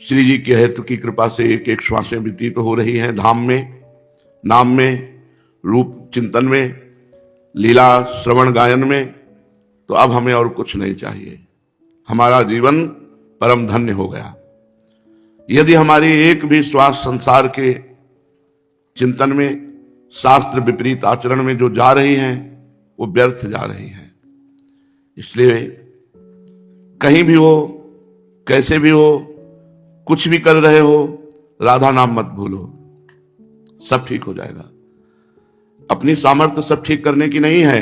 श्री जी के हेतु की कृपा से एक एक श्वासें व्यतीत हो रही हैं धाम में, नाम में, रूप चिंतन में, लीला श्रवण गायन में। तो अब हमें और कुछ नहीं चाहिए, हमारा जीवन परम धन्य हो गया। यदि हमारी एक भी श्वास संसार के चिंतन में, शास्त्र विपरीत आचरण में जो जा रही हैं वो व्यर्थ जा रही हैं। इसलिए कहीं भी हो, कैसे भी हो, कुछ भी कर रहे हो, राधा नाम मत भूलो, सब ठीक हो जाएगा। अपनी सामर्थ्य सब ठीक करने की नहीं है,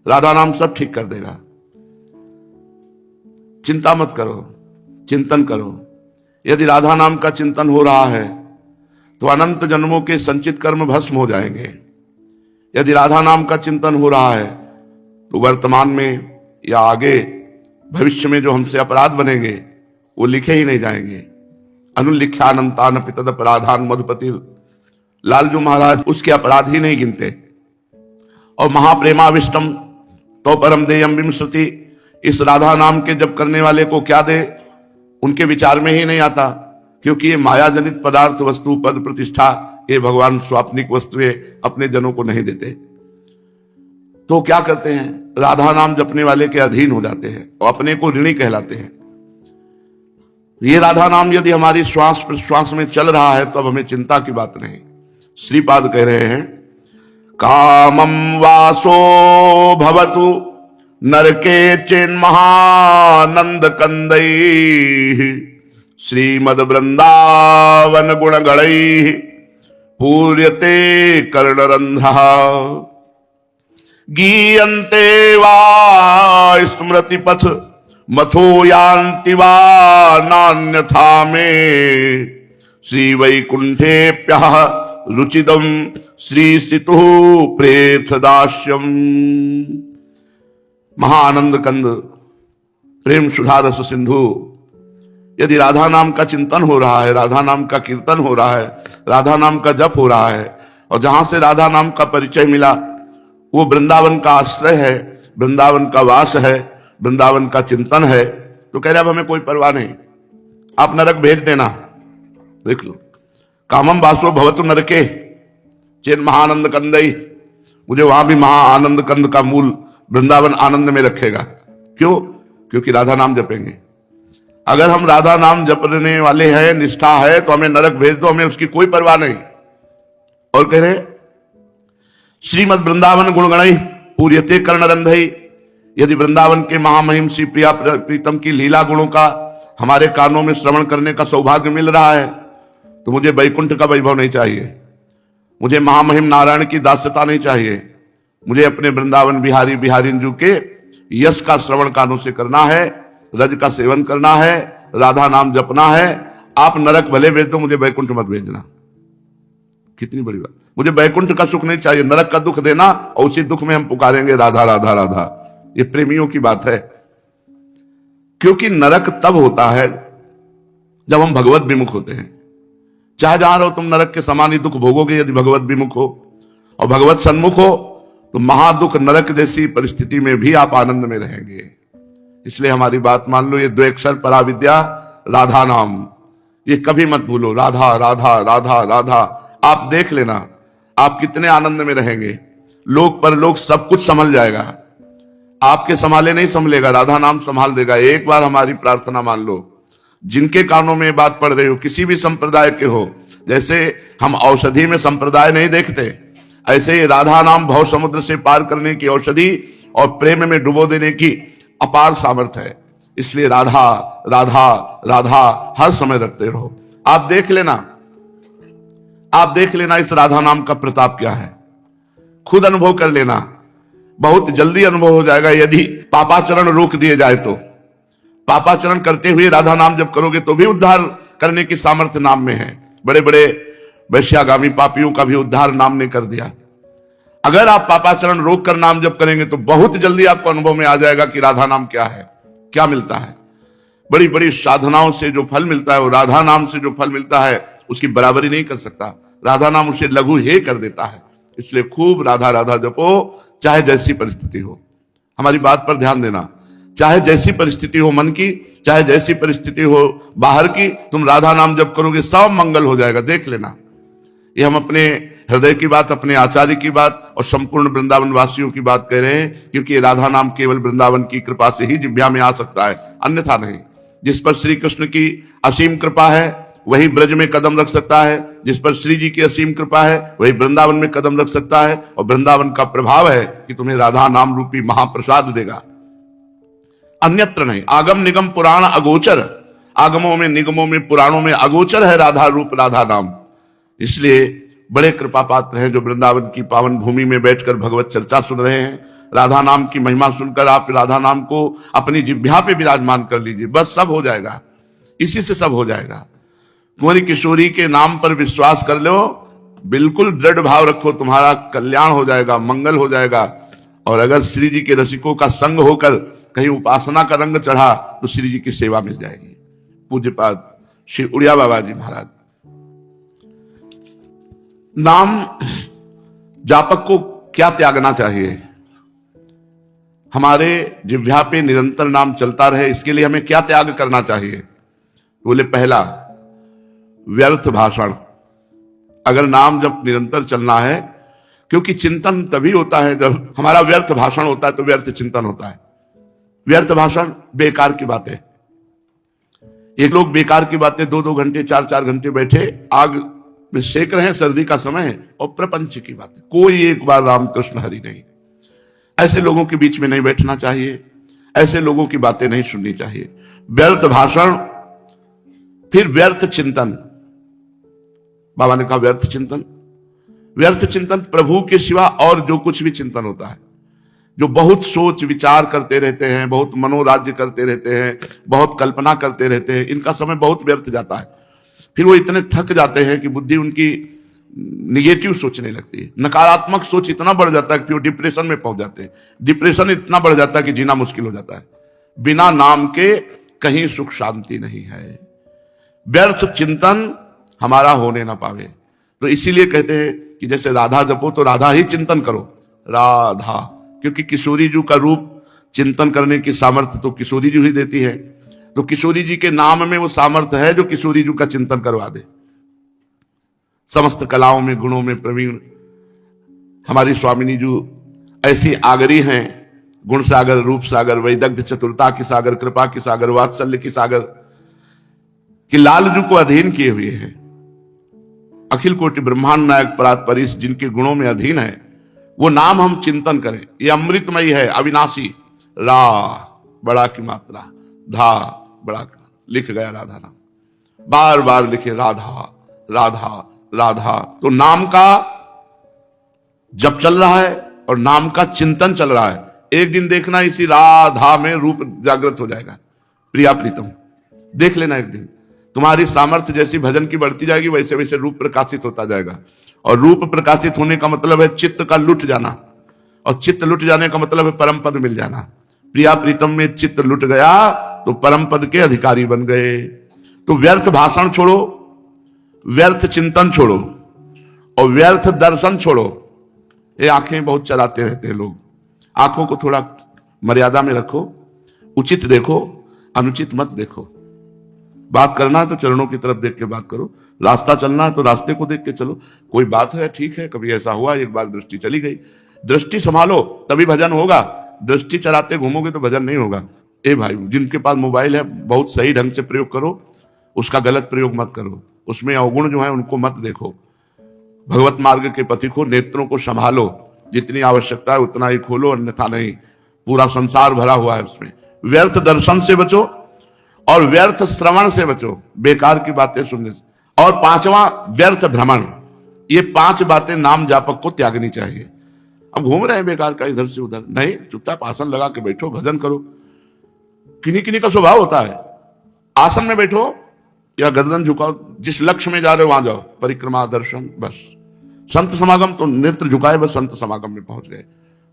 राधा नाम सब ठीक कर देगा। चिंता मत करो, चिंतन करो। यदि राधा नाम का चिंतन हो रहा है तो अनंत जन्मों के संचित कर्म भस्म हो जाएंगे। यदि राधा नाम का चिंतन हो रहा है तो वर्तमान में या आगे भविष्य में जो हमसे अपराध बनेंगे वो लिखे ही नहीं जाएंगे। अनुलिख्यानंतान पितद अपराधान मधुपति लालजू महाराज उसके अपराध ही नहीं गिनते। और महाप्रेमाविष्टम तो परम देयम विमश्रुति, इस राधा नाम के जप करने वाले को क्या दे उनके विचार में ही नहीं आता, क्योंकि ये माया जनित पदार्थ, वस्तु, पद, प्रतिष्ठा, ये भगवान स्वाप्निक वस्तुएं अपने जनों को नहीं देते। तो क्या करते हैं, राधा नाम जपने वाले के अधीन हो जाते हैं और अपने को ऋणी कहलाते हैं। ये राधा नाम यदि हमारी श्वास प्रश्वास में चल रहा है तो अब हमें चिंता की बात नहीं। श्रीपाद कह रहे हैं, कामम वासो भवतु नरके चिन्महानंद कंदई श्रीमद वृंदावन गुण गणै पूर्यते कर्णरंध्रः गीयन्ते वा स्मृति पथ मथो यान्ति वा नान्यथा मे श्री वैकुंठेप्यः रुचिदम श्री सितु प्रेथ दास्यम। महाआनंद कंद प्रेम सुधा रस सिंधु, यदि राधा नाम का चिंतन हो रहा है, राधा नाम का कीर्तन हो रहा है, राधा नाम का जप हो रहा है, और जहां से राधा नाम का परिचय मिला वो वृंदावन का आश्रय है, वृंदावन का वास है, वृंदावन का चिंतन है, तो कह रहे अब हमें कोई परवाह नहीं, आप नरक भेज देना। देख लो, कामम वासो भवतु नरके चेन महानंद कंदई, मुझे वहां भी महाआनंद कंद का मूल वृंदावन आनंद में रखेगा। क्यों? क्योंकि राधा नाम जपेंगे। अगर हम राधा नाम जपने वाले हैं, निष्ठा है, तो हमें नरक भेज दो, हमें उसकी कोई परवाह नहीं। और कह रहे श्रीमद वृंदावन गुणगणई पूर्यते कर्णरंधई, यदि वृंदावन के महामहिम श्री प्रिया प्रीतम की लीला गुणों का हमारे कानों में श्रवण करने का सौभाग्य मिल रहा है तो मुझे वैकुंठ का वैभव नहीं चाहिए, मुझे महामहिम नारायण की दास्यता नहीं चाहिए, मुझे अपने वृंदावन बिहारी बिहारिंजू के यश का श्रवण कानों से करना है, रज का सेवन करना है, राधा नाम जपना है। आप नरक भले भेज दो, मुझे वैकुंठ मत भेजना। कितनी बड़ी बात, मुझे वैकुंठ का सुख नहीं चाहिए, नरक का दुख देना, और उसी दुख में हम पुकारेंगे राधा राधा राधा। ये प्रेमियों की बात है, क्योंकि नरक तब होता है जब हम भगवत विमुख होते हैं। चाहे जहां रहो तुम नरक के समान ही दुख भोगोगे यदि भगवत विमुख हो, और भगवत सन्मुख हो तो महादुख नरक जैसी परिस्थिति में भी आप आनंद में रहेंगे। इसलिए हमारी बात मान लो, ये द्वैक्षर पराविद्या राधा नाम, ये कभी मत भूलो। राधा राधा राधा राधा, आप देख लेना आप कितने आनंद में रहेंगे। लोक परलोक सब कुछ संभल जाएगा, आपके संभाले नहीं संभलेगा, राधा नाम संभाल देगा। एक बार हमारी प्रार्थना मान लो, जिनके कानों में बात पड़ रही हो, किसी भी संप्रदाय के हो, जैसे हम औषधि में संप्रदाय नहीं देखते, ऐसे ही राधा नाम भव समुद्र से पार करने की औषधि और प्रेम में डुबो देने की अपार सामर्थ्य है। इसलिए राधा राधा राधा हर समय रखते रहो। आप देख लेना, आप देख लेना इस राधा नाम का प्रताप क्या है, खुद अनुभव कर लेना, बहुत जल्दी अनुभव हो जाएगा। यदि पापाचरण रोक दिए जाए तो, पापाचरण करते हुए राधा नाम जब करोगे तो भी उद्धार करने की सामर्थ्य नाम में है। बड़े बड़े वैश्यागामी पापियों का भी उद्धार नाम ने कर दिया। अगर आप पापाचरण रोक कर नाम जप करेंगे तो बहुत जल्दी आपको अनुभव में आ जाएगा कि राधा नाम क्या है, क्या मिलता है। बड़ी बड़ी साधनाओं से जो फल मिलता है, वो राधा नाम से जो फल मिलता है उसकी बराबरी नहीं कर सकता। राधा नाम उसे लघु हे कर देता है। इसलिए खूब राधा राधा जपो, चाहे जैसी परिस्थिति हो। हमारी बात पर ध्यान देना, चाहे जैसी परिस्थिति हो मन की, चाहे जैसी परिस्थिति हो बाहर की, तुम राधा नाम जप करोगे सब मंगल हो जाएगा। देख लेना, ये हम अपने हृदय की बात, अपने आचार्य की बात और संपूर्ण वृंदावन वासियों की बात कह रहे हैं, क्योंकि ये राधा नाम केवल वृंदावन की कृपा से ही जिह्वा में आ सकता है, अन्यथा नहीं। जिस पर श्री कृष्ण की असीम कृपा है वही ब्रज में कदम रख सकता है, जिस पर श्री जी की असीम कृपा है वही वृंदावन में कदम रख सकता है, और वृंदावन का प्रभाव है कि तुम्हें राधा नाम रूपी महाप्रसाद देगा, अन्यत्र नहीं। आगम निगम पुराण अगोचर, आगमों में निगमों में पुराणों में अगोचर है राधा रूप राधा नाम। इसलिए बड़े कृपा पात्र हैं जो वृंदावन की पावन भूमि में बैठकर भगवत चर्चा सुन रहे हैं। राधा नाम की महिमा सुनकर आप राधा नाम को अपनी जिह्वा पे विराजमान कर लीजिए, बस सब हो जाएगा, इसी से सब हो जाएगा। कुंवरी किशोरी के नाम पर विश्वास कर लो, बिल्कुल दृढ़ भाव रखो, तुम्हारा कल्याण हो जाएगा, मंगल हो जाएगा। और अगर श्री जी के रसिकों का संग होकर कहीं उपासना का रंग चढ़ा तो श्री जी की सेवा मिल जाएगी। पूज्यपाद श्री उड़िया बाबा जी महाराज। नाम जापक को क्या त्यागना चाहिए? हमारे जिह्वा पे निरंतर नाम चलता रहे, इसके लिए हमें क्या त्याग करना चाहिए? बोले पहला, व्यर्थ भाषण। अगर नाम जब निरंतर चलना है, क्योंकि चिंतन तभी होता है जब हमारा व्यर्थ भाषण होता है, तो व्यर्थ चिंतन होता है। व्यर्थ भाषण, बेकार की बातें। एक लोग बेकार की बातें 2-2 घंटे 4-4 घंटे बैठे आग में सेक रहे हैं, सर्दी का समय है, और प्रपंच की बातें, कोई एक बार रामकृष्ण हरि नहीं। ऐसे लोगों के बीच में नहीं बैठना चाहिए, ऐसे लोगों की बातें नहीं सुननी चाहिए। व्यर्थ भाषण, फिर व्यर्थ चिंतन। बाबा ने कहा व्यर्थ चिंतन, व्यर्थ चिंतन प्रभु के सिवा और जो कुछ भी चिंतन होता है, जो बहुत सोच विचार करते रहते हैं, बहुत मनोराज्य करते रहते हैं, बहुत कल्पना करते रहते हैं, इनका समय बहुत व्यर्थ जाता है। फिर वो इतने थक जाते हैं कि बुद्धि उनकी निगेटिव सोचने लगती है, नकारात्मक सोच इतना बढ़ जाता है कि वो डिप्रेशन में पहुंच जाते हैं। डिप्रेशन इतना बढ़ जाता है कि जीना मुश्किल हो जाता है। बिना नाम के कहीं सुख शांति नहीं है। व्यर्थ चिंतन हमारा होने ना पावे, तो इसीलिए कहते हैं कि जैसे राधा जपो तो राधा ही चिंतन करो, राधा, क्योंकि किशोरी जी का रूप चिंतन करने की सामर्थ्य तो किशोरी जी ही देती है। तो किशोरी जी के नाम में वो सामर्थ्य है जो किशोरी जी का चिंतन करवा दे। समस्त कलाओं में गुणों में प्रवीण हमारी स्वामिनी जी ऐसी आगरी हैं, गुण सागर, रूप सागर, वैदग्ध चतुरता की सागर, कृपा की सागर, वात्सल्य की सागर, कि लाल जी को अधीन किए हुए हैं। अखिल कोटि ब्रह्मांड नायक परात परिस जिनके गुणों में अधीन है, वो नाम हम चिंतन करें। ये अमृतमयी है, अविनाशी। रा बड़ा की मात्रा, धा बड़ा की, लिख गया राधा नाम, बार बार लिखे राधा राधा राधा। तो नाम का जब चल रहा है और नाम का चिंतन चल रहा है, एक दिन देखना इसी राधा में रूप जागृत हो जाएगा। प्रिया प्रीतम देख लेना, एक दिन तुम्हारी सामर्थ्य जैसी भजन की बढ़ती जाएगी, वैसे वैसे रूप प्रकाशित होता जाएगा। और रूप प्रकाशित होने का मतलब है चित्त का लुट जाना, और चित्त लुट जाने का मतलब है परम पद मिल जाना। प्रिया प्रीतम में चित्त लुट गया तो परम पद के अधिकारी बन गए। तो व्यर्थ भाषण छोड़ो, व्यर्थ चिंतन छोड़ो, और व्यर्थ दर्शन छोड़ो। ये आंखें बहुत चलाते रहते हैं लोग, आंखों को थोड़ा मर्यादा में रखो, उचित देखो, अनुचित मत देखो। बात करना है तो चरणों की तरफ देख के बात करो, रास्ता चलना है तो रास्ते को देख के चलो। कोई बात है, ठीक है, कभी ऐसा हुआ, एक बार दृष्टि चली गई, दृष्टि संभालो तभी भजन होगा। दृष्टि चलाते घूमोगे तो भजन नहीं होगा। ए भाई, जिनके पास मोबाइल है बहुत सही ढंग से प्रयोग करो, उसका गलत प्रयोग मत करो, उसमें अवगुण जो है उनको मत देखो। भगवत मार्ग के पथि को, नेत्रों को संभालो, जितनी आवश्यकता है उतना ही खोलो, अन्यथा नहीं। पूरा संसार भरा हुआ है उसमें। व्यर्थ दर्शन से बचो और व्यर्थ श्रवण से बचो, बेकार की बातें सुनने से। और 5वां व्यर्थ भ्रमण। ये 5 बातें नाम जापक को त्यागनी चाहिए। अब घूम रहे हैं बेकार का इधर से उधर, नहीं, चुपचाप आसन लगा के बैठो, भजन करो। किन्हीं किन्हीं का स्वभाव होता है, आसन में बैठो या गर्दन झुकाओ, जिस लक्ष्य में जा रहे हो वहां जाओ, परिक्रमा, दर्शन, बस। संत समागम तो नेत्र झुकाए बस संत समागम में पहुंच गए।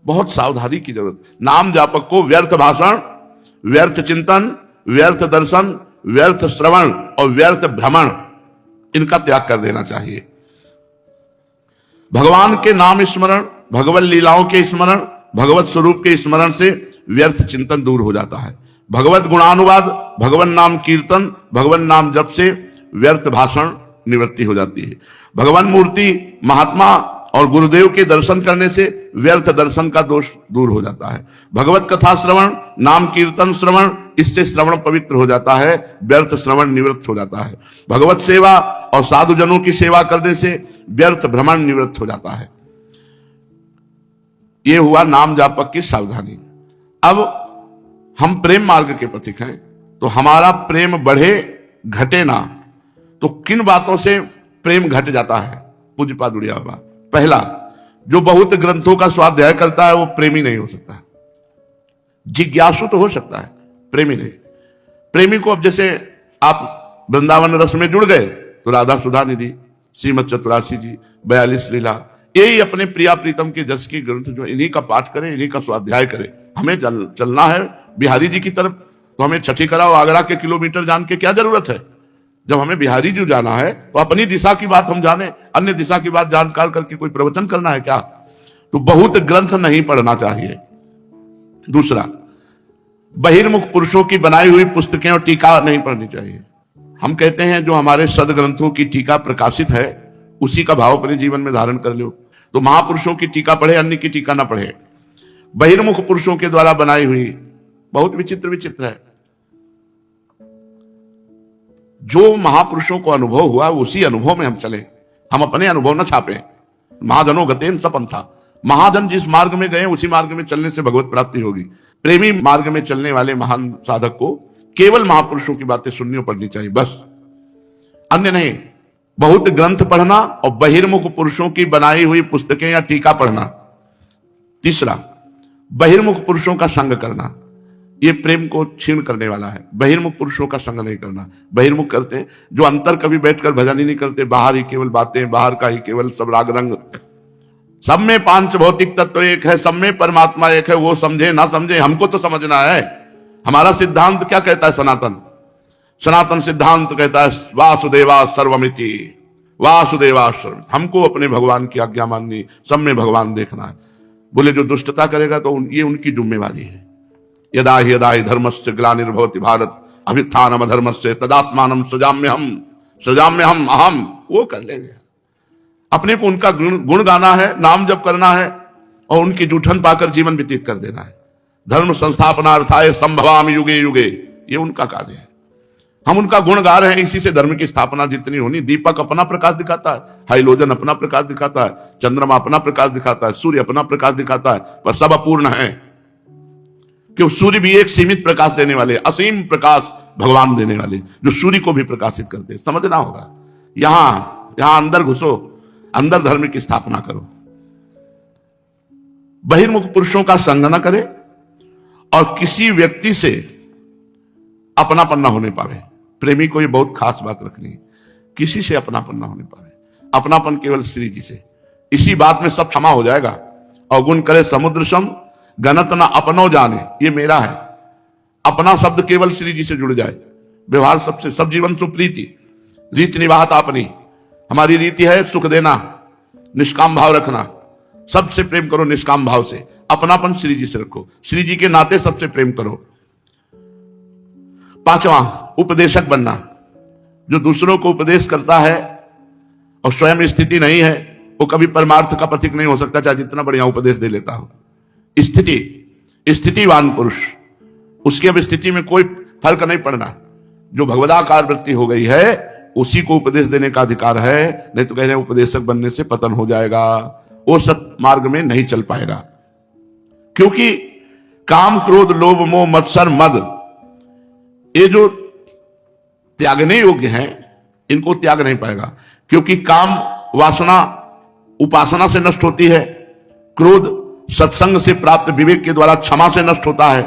बहुत सावधानी की जरूरत। नाम जापक को व्यर्थ भाषण, व्यर्थ चिंतन, व्यर्थ दर्शन, व्यर्थ श्रवण और व्यर्थ भ्रमण, इनका त्याग कर देना चाहिए। भगवान के नाम स्मरण, भगवत लीलाओं के स्मरण, भगवत स्वरूप के स्मरण से व्यर्थ चिंतन दूर हो जाता है। भगवत गुणानुवाद, भगवान नाम कीर्तन, भगवान नाम जप से व्यर्थ भाषण निवृत्ति हो जाती है। भगवान मूर्ति, महात्मा और गुरुदेव के दर्शन करने से व्यर्थ दर्शन का दोष दूर हो जाता है। भगवत कथा श्रवण, नाम कीर्तन श्रवण, इससे श्रवण पवित्र हो जाता है, व्यर्थ श्रवण निवृत्त हो जाता है। भगवत सेवा और साधु जनों की सेवा करने से व्यर्थ भ्रमण निवृत्त हो जाता है। यह हुआ नाम जापक की सावधानी। अब हम प्रेम मार्ग के पथिक हैं, तो हमारा प्रेम बढ़े घटे ना, तो किन बातों से प्रेम घट जाता है? पूज्यपाद उड़िया बाबा, पहला, जो बहुत ग्रंथों का स्वाध्याय करता है वो प्रेमी नहीं हो सकता। जिज्ञासु तो हो सकता है, प्रेमी नहीं। प्रेमी को अब जैसे आप वृंदावन रस में जुड़ गए तो राधा सुधा निधि, श्रीमद चतुरासी जी, 42 लीला, यही अपने प्रिया प्रीतम के जस की ग्रंथ जो इन्हीं का पाठ करें, इन्हीं का स्वाध्याय करें। हमें चलना है बिहारी जी की तरफ, तो हमें छठी कराओ आगरा के किलोमीटर जान के क्या जरूरत है? जब हमें बिहारी जी जाना है तो अपनी दिशा की बात हम जाने, अन्य दिशा की बात जानकार करके कोई प्रवचन करना है क्या? तो बहुत ग्रंथ नहीं पढ़ना चाहिए। दूसरा, बहिर्मुख पुरुषों की बनाई हुई पुस्तकें और टीका नहीं पढ़नी चाहिए। हम कहते हैं जो हमारे सदग्रंथों की टीका प्रकाशित है उसी का भाव अपने जीवन में धारण कर लो। तो महापुरुषों की टीका पढ़े, अन्य की टीका ना पढ़े। बहिर्मुख पुरुषों के द्वारा बनाई हुई बहुत विचित्र विचित्र है। जो महापुरुषों को अनुभव हुआ उसी अनुभव में हम चले, हम अपने अनुभव न छापे। महाजनों गतेन सपंथा, महाजन जिस मार्ग में गए उसी मार्ग में चलने से भगवत प्राप्ति होगी। प्रेमी मार्ग में चलने वाले महान साधक को केवल महापुरुषों की बातें सुननी और पढ़नी चाहिए, बस, अन्य नहीं। बहुत ग्रंथ पढ़ना और बहिर्मुख पुरुषों की बनाई हुई पुस्तकें या टीका पढ़ना। तीसरा, बहिर्मुख पुरुषों का संग करना, ये प्रेम को क्षीण करने वाला है। बहिर्मुख पुरुषों का संग नहीं करना। बहिर्मुख करते हैं जो अंतर कभी बैठकर भजन ही नहीं करते, बाहर ही केवल बातें, बाहर का ही केवल सब राग रंग। सब में पांच भौतिक तत्व एक है, सब में परमात्मा एक है, वो समझे ना समझे हमको तो समझना है। हमारा सिद्धांत क्या कहता है? सनातन सिद्धांत कहता है वासुदेवा सर्वमिति, वासुदेवा सर्व। हमको अपने भगवान की आज्ञा माननी, सब में भगवान देखना है। बोले जो दुष्टता करेगा तो ये उनकी जिम्मेवारी है। यदा हि धर्मस्य ग्लानिर्भवति भारत अभ्युत्थानम् अधर्मस्य तदात्मानं सृजाम्यहम् अहम, वो कर लेंगे। अपने को उनका गुण गाना है, नाम जप करना है और उनकी जूठन पाकर जीवन व्यतीत कर देना है। धर्म संस्थापनार्थाय संभवामि युगे युगे, ये उनका कार्य है। हम उनका गुण गा रहे हैं, इसी से धर्म की स्थापना जितनी होनी। दीपक अपना प्रकाश दिखाता है, हाइलोजन अपना प्रकाश दिखाता है, चंद्रमा अपना प्रकाश दिखाता है, सूर्य अपना प्रकाश दिखाता है, पर सब अपूर्ण है। क्यों? सूर्य भी एक सीमित प्रकाश देने वाले, असीम प्रकाश भगवान देने वाले, जो सूर्य को भी प्रकाशित करते। समझना होगा। यहां अंदर घुसो, अंदर धर्म की स्थापना करो। बहिर्मुख पुरुषों का संग न करे और किसी व्यक्ति से अपनापन न होने पावे। प्रेमी को ये बहुत खास बात रखनी है, किसी से अपनापन न होने पावे। अपनापन केवल श्री जी से। इसी बात में सब क्षमा हो जाएगा। अवगुण करे समुद्र सम, गणत न अपनो जाने, ये मेरा है। अपना शब्द केवल श्री जी से जुड़ जाए। व्यवहार सबसे, सब जीवन सुप्रीति, रीति निवाहत अपनी। हमारी रीति है सुख देना, निष्काम भाव रखना। सबसे प्रेम करो निष्काम भाव से। अपनापन श्री जी से रखो, श्री जी के नाते सबसे प्रेम करो। पांचवा, उपदेशक बनना। जो दूसरों को उपदेश करता है और स्वयं स्थिति नहीं है, वो कभी परमार्थ का पथिक नहीं हो सकता, चाहे जितना बढ़िया उपदेश दे लेता हो। स्थितिवान पुरुष, उसकी अब स्थिति में कोई फर्क नहीं पड़ना। जो भगवदाकार वृत्ति हो गई है उसी को उपदेश देने का अधिकार है। नहीं तो कह रहे उपदेशक बनने से पतन हो जाएगा, वो सत मार्ग में नहीं चल पाएगा। क्योंकि काम क्रोध लोभ मोह मत्सर मद, ये जो त्यागने योग्य हैं, इनको त्याग नहीं पाएगा। क्योंकि काम वासना उपासना से नष्ट होती है, क्रोध सत्संग से प्राप्त विवेक के द्वारा क्षमा से नष्ट होता है,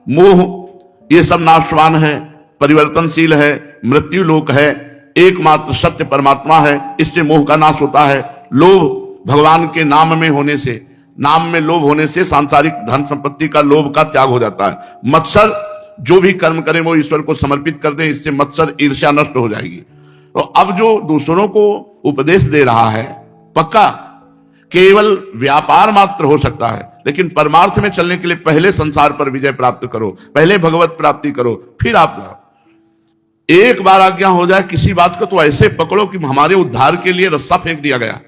मोह ये सब नाशवान है, परिवर्तनशील है, मृत्यु लोक है, एकमात्र सत्य परमात्मा है, इससे मोह का नाश होता है। लोभ भगवान के नाम में होने से, नाम में लोभ होने से सांसारिक धन संपत्ति का लोभ का त्याग हो जाता है। मत्सर, जो भी कर्म करें वो ईश्वर को समर्पित कर दें, इससे मत्सर ईर्ष्या नष्ट हो जाएगी। तो अब जो दूसरों को उपदेश दे रहा है, पक्का केवल व्यापार मात्र हो सकता है, लेकिन परमार्थ में चलने के लिए पहले संसार पर विजय प्राप्त करो, पहले भगवत प्राप्ति करो, फिर आप जाओ। एक बार आज्ञा हो जाए किसी बात को तो ऐसे पकड़ो कि हमारे उद्धार के लिए रस्सा फेंक दिया गया।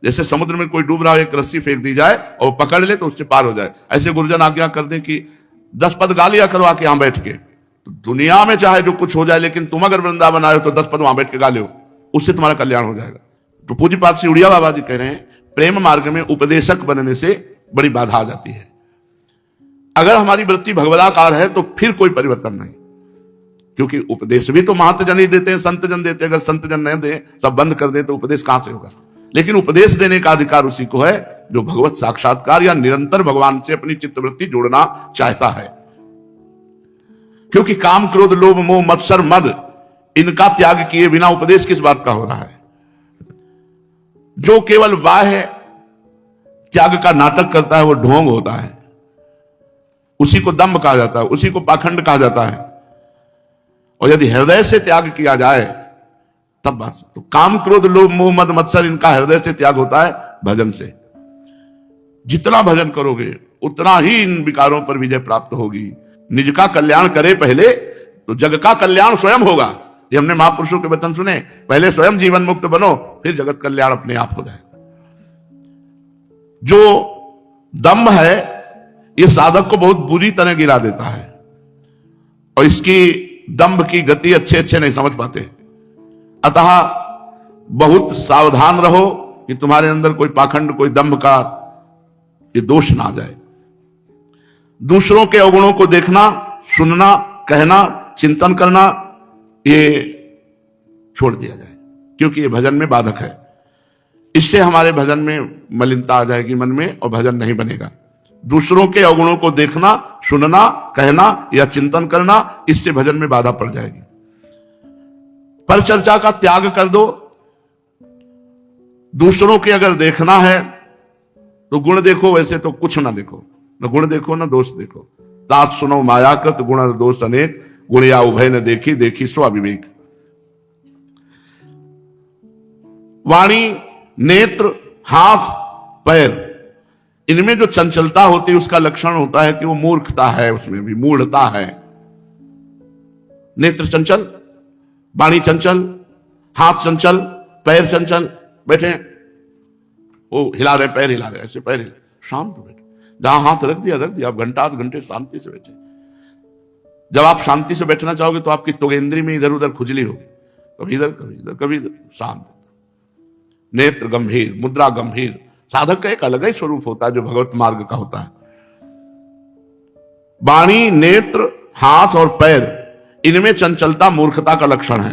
जैसे समुद्र में कोई डूब रहा हो, एक रस्सी फेंक दी जाए और पकड़ ले तो उससे पार हो जाए। ऐसे गुरुजन आज्ञा कर दे कि 10 पद गा लिया करो आके यहां बैठ के, तो दुनिया में चाहे जो कुछ हो जाए, लेकिन तुम अगर वृंदावन आए हो तो 10 पद वहां बैठ के गा लो, उससे तुम्हारा कल्याण हो जाएगा। तो पूज्यपाद श्री उड़िया बाबा जी कह रहे हैं, प्रेम मार्ग में उपदेशक बनने से बड़ी बाधा आ जाती है। अगर हमारी वृत्ति भगवदाकार है तो फिर कोई परिवर्तन नहीं, क्योंकि उपदेश भी तो महंत जन ही देते हैं, संत जन देते हैं। अगर संत जन नहीं दे, सब बंद कर दे, तो उपदेश कहां से होगा? लेकिन उपदेश देने का अधिकार उसी को है जो भगवत साक्षात्कार या निरंतर भगवान से अपनी चित्तवृत्ति जोड़ना चाहता है। क्योंकि काम, क्रोध, लोभ, मोह, मत्सर, मद, इनका त्याग किए बिना उपदेश किस बात का हो रहा है? जो केवल बाह्य त्याग का नाटक करता है वो ढोंग होता है, उसी को दंभ कहा जाता है, उसी को पाखंड कहा जाता है। और यदि हृदय से त्याग किया जाए तब बात। तो काम, क्रोध, लोभ, मोह, मद, मत्सर, इनका हृदय से त्याग होता है भजन से। जितना भजन करोगे उतना ही इन विकारों पर विजय प्राप्त होगी। निज का कल्याण करे पहले तो जग का कल्याण स्वयं होगा। ये हमने महापुरुषों के वचन सुने, पहले स्वयं जीवन मुक्त बनो, फिर जगत कल्याण अपने आप हो जाएगा। जो दम्भ है ये साधक को बहुत बुरी तरह गिरा देता है, और इसकी दंभ की गति अच्छे नहीं समझ पाते। अतः बहुत सावधान रहो कि तुम्हारे अंदर कोई पाखंड, कोई दंभ का ये दोष ना आ जाए। दूसरों के अवगुणों को देखना, सुनना, कहना, चिंतन करना, ये छोड़ दिया जाए, क्योंकि ये भजन में बाधक है। इससे हमारे भजन में मलिनता आ जाएगी मन में, और भजन नहीं बनेगा। दूसरों के अवगुणों को देखना, सुनना, कहना या चिंतन करना, इससे भजन में बाधा पड़ जाएगी। पर चर्चा का त्याग कर दो। दूसरों के अगर देखना है तो गुण देखो, वैसे तो कुछ ना देखो, न गुण देखो न दोष देखो। तात सुनो मायाकृत गुण और दोष अनेक, गुण या उभय न देखी, देखी सो अविवेक। वाणी, नेत्र, हाथ, पैर, इनमें जो चंचलता होती है उसका लक्षण होता है कि वो मूर्खता है, उसमें भी मूढ़ता है। नेत्र चंचल, वाणी चंचल, हाथ चंचल, पैर चंचल, बैठे वो हिला रहे, पैर हिला रहे, ऐसे पैर शांत बैठे। जहां हाथ रख दिया, आप घंटा आध घंटे शांति से बैठे। जब आप शांति से बैठना चाहोगे तो आपकी त्वगेंद्री में इधर उधर खुजली होगी, कभी इधर कभी इधर कभी इधर, शांत। नेत्र गंभीर, मुद्रा गंभीर। साधक का एक अलग ही स्वरूप होता है जो भगवत मार्ग का होता है। वाणी, नेत्र, हाथ और पैर, इनमें चंचलता मूर्खता का लक्षण है।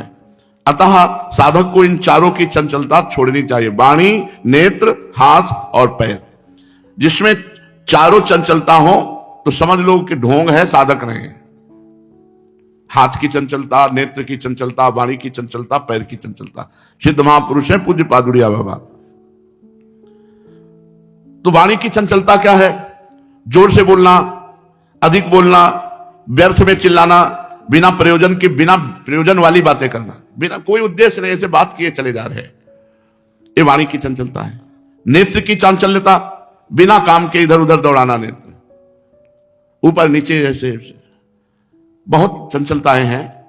अतः साधक को इन चारों की चंचलता छोड़नी चाहिए। वाणी, नेत्र, हाथ और पैर, जिसमें चारों चंचलता हो तो समझ लो कि ढोंग है, साधक नहीं है। हाथ की चंचलता, नेत्र की चंचलता, वाणी की चंचलता, पैर की चंचलता। सिद्ध महापुरुष है पूज्य पादुड़िया बाबा। तो वाणी की चंचलता क्या है? जोर से बोलना, अधिक बोलना, व्यर्थ में चिल्लाना, बिना प्रयोजन के, बिना प्रयोजन वाली बातें करना, बिना कोई उद्देश्य नहीं, ऐसे बात किए चले जा रहे हैं, ये वाणी की चंचलता है। नेत्र की चांचल्यता, बिना काम के इधर उधर दौड़ाना, नेत्र ऊपर नीचे, ऐसे बहुत चंचलताएं हैं।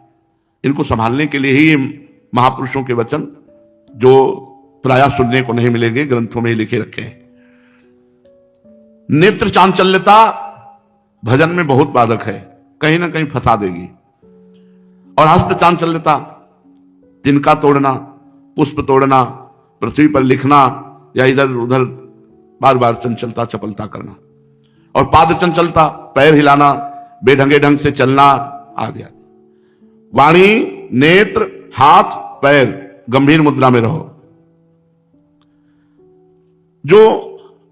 इनको संभालने के लिए ही महापुरुषों के वचन, जो प्रायः सुनने को नहीं मिलेंगे, ग्रंथों में ही लिखे रखे हैं। नेत्र चांचल्यता भजन में बहुत बाधक है, कहीं ना कहीं फंसा देगी। और हस्त चांचल्यता, तिनका तोड़ना, पुष्प तोड़ना, पृथ्वी पर लिखना या इधर उधर बार बार चंचलता, चपलता करना। और पाद चंचलता, पैर हिलाना, बेढंगे ढंग से चलना आदि आदि। वाणी, नेत्र, हाथ, पैर, गंभीर मुद्रा में रहो। जो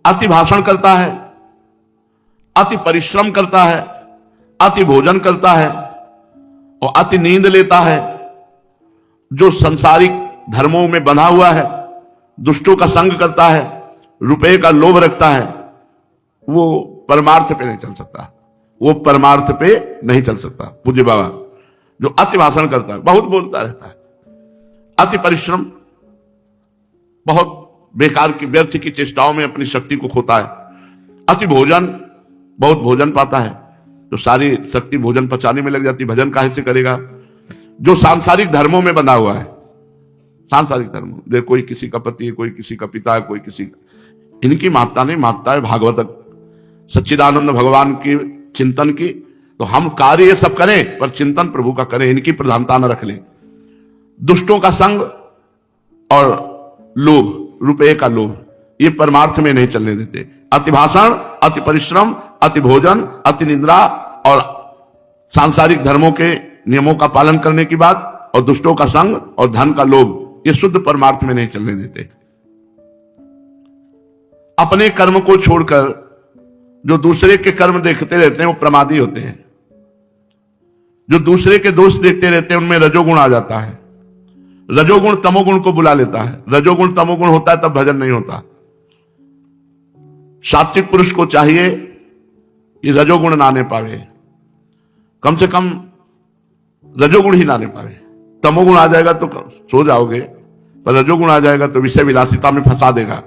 अति भाषण करता है, अति परिश्रम करता है, अति भोजन करता है और अति नींद लेता है, जो संसारिक धर्मों में बंधा हुआ है, दुष्टों का संग करता है, रुपए का लोभ रखता है, वो परमार्थ पे नहीं चल सकता। वो परमार्थ पे नहीं चल सकता। पूज्य बाबा जो अति भाषण करता है, बहुत बोलता रहता है, अति परिश्रम, बहुत बेकार की व्यर्थ की चेष्टाओं में अपनी शक्ति को खोता है, अति भोजन, बहुत भोजन पाता है तो सारी शक्ति भोजन पचाने में लग जाती, भजन काहे से करेगा। जो सांसारिक धर्मों में बंधा हुआ है, सांसारिक धर्मों, देखो कोई किसी का पति है, कोई किसी का पिता है, कोई किसी का, इनकी महत्ता नहीं, महत्ता है भागवत सच्चिदानंद भगवान की चिंतन की। तो हम कार्य ये सब करें पर चिंतन प्रभु का करें, इनकी प्रधानता न रख लें। दुष्टों का संग और लोभ, रुपये का लोभ, ये परमार्थ में नहीं चलने देते। अति भाषण, अति परिश्रम, अति भोजन, अति निद्रा और सांसारिक धर्मों के नियमों का पालन करने की बात, और दुष्टों का संग और धन का लोभ, ये शुद्ध परमार्थ में नहीं चलने देते। अपने कर्म को छोड़कर जो दूसरे के कर्म देखते रहते हैं वो प्रमादी होते हैं। जो दूसरे के दोष देखते रहते हैं उनमें रजोगुण आ जाता है। रजोगुण तमोगुण को बुला लेता है। रजोगुण तमोगुण होता है तब भजन नहीं होता। सात्विक पुरुष को चाहिए कि रजोगुण ना आने पावे, कम से कम रजोगुण ही ना आने पावे। तमोगुण आ जाएगा तो सो जाओगे, पर रजोगुण आ जाएगा तो विषय विलासिता में फंसा देगा।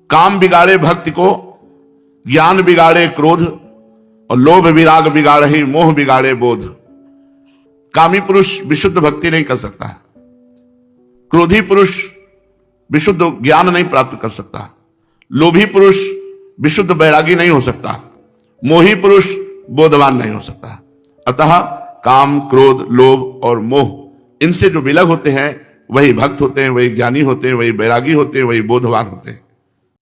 काम बिगाड़े भक्ति को, ज्ञान बिगाड़े क्रोध, और लोभ विराग बिगाड़े ही मोह बिगाड़े बोध। कामी पुरुष विशुद्ध भक्ति नहीं कर सकता, क्रोधी पुरुष विशुद्ध ज्ञान नहीं प्राप्त कर सकता, लोभी पुरुष विशुद्ध बैरागी नहीं हो सकता, मोही पुरुष बोधवान नहीं हो सकता। अतः काम, क्रोध, लोभ और मोह, इनसे जो विलग होते हैं वही भक्त होते हैं, वही ज्ञानी होते हैं, वही बैरागी होते हैं, वही बोधवान होते हैं।